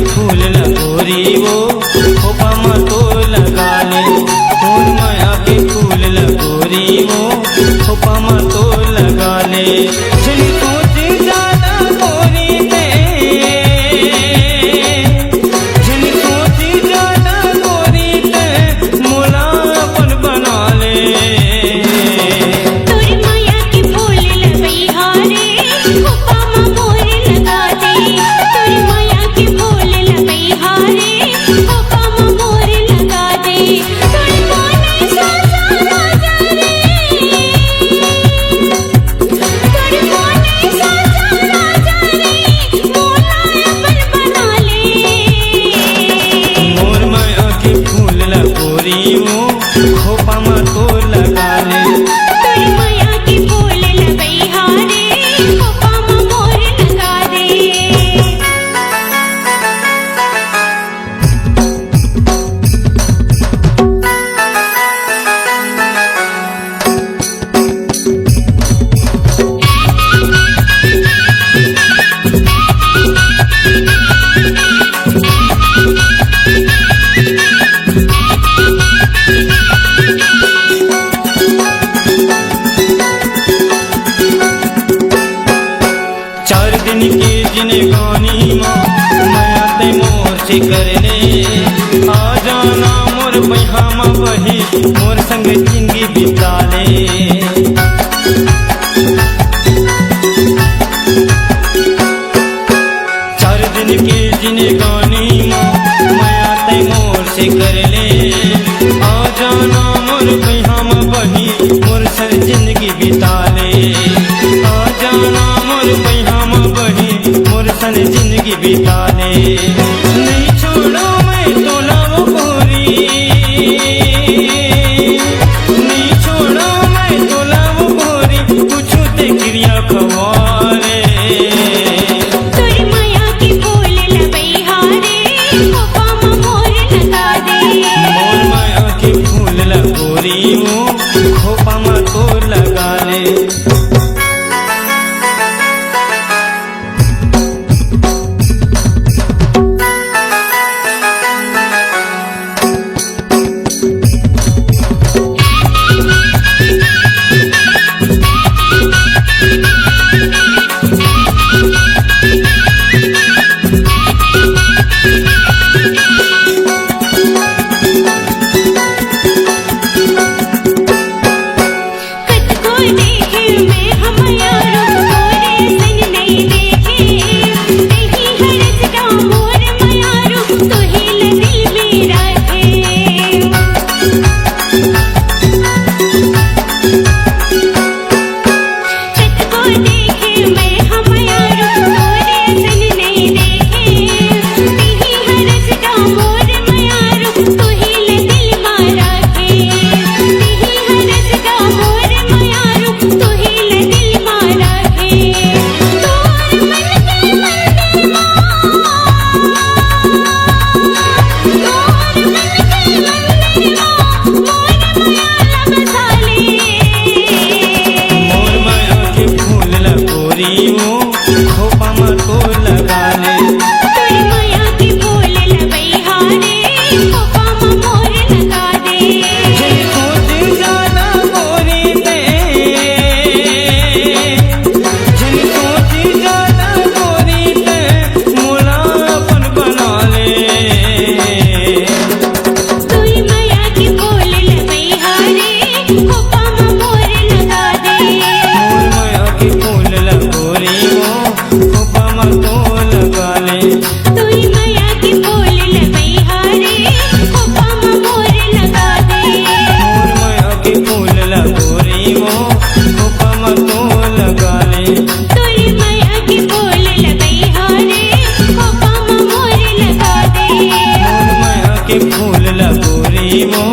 फूल लगोरी वो खोपा तो लगा ले। मोर माया के फूल लगोरी वो खोपा तो लगा ले। चल सोच ज्यादा गोरी पे, चल सोच ज्यादा गोरी पे मोला अपन बना ले। तोर माया के फूल लगई हारे खोपा मोर लगा दे। तोर माया के फूल लगई हारे खोपा मोर लगा दे। तोर मोने सासा राजा रे, तोर मोने सासा राजा रे मोला अपन बना ले। मोर माया के फूल लगोरी वो खोपा तो लगा ले। तोर माया के फूल लगई हारे खोपा मोर लगा दे। चार दिन के जिनगानी माँ माया ते मोर से कर ले। आ जाना मोर बहिमा बही मोर संग जिंदगी बिता ले। चार दिन के जिनगानी माँ माया ते मोर से कर ले। आ जाना मोर बहिमा बही मोर संग जिंदगी बिता ले। आ जाना मोर बहिमा बही मोर संग जिंदगी बिता ले। नहीं छोड़ो मैं तोला वो गोरी, नहीं छोड़ो मैं तोला वो गोरी पूछो ते क्रिया खवारे। तोर माया के फूल लगई हारे खोपा मोर लगा दे। मोर माया के फूल लगोरी वो खोपा तो लगा ले। कत को देखे मैं हम यारो तोरे सन नहीं देखे। नहीं हरस का मोर मयारो तो हिल दिल में रखे। कत को देखे मैं हम यारो तोरे सन नहीं देखे। नहीं हरस का मोर मयारो तो हिल दिल में रखे। नहीं हरस का मोर मयारो तो हिल दिल में रखे। तोर मन के मंदिर माँ, तोर मन के मंदिर माँ मोर माया बसा ले। मोर माया के फूल लगोरी वो खोपा तो लगा ले। तोर माया के फूल लगई हारे खोपा मोर लगा दे। जय सोच ज्यादा गोरी पे, जय सोच ज्यादा गोरी पे मोला अपन बना ले। तोर माया के फूल लगई हारे खोपा मोर लगा दे। मोर माया के फूल लगोरी वो खोपा तो लगा ले। तोर माया के फूल लगई हारे खोपा मोर लगा दे। मोर माया के फूल लगोरी वो खोपा तो लगा ले। तोर माया के फूल लगई हारे खोपा मोर लगा दे। मोर माया के फूल लगोरी वो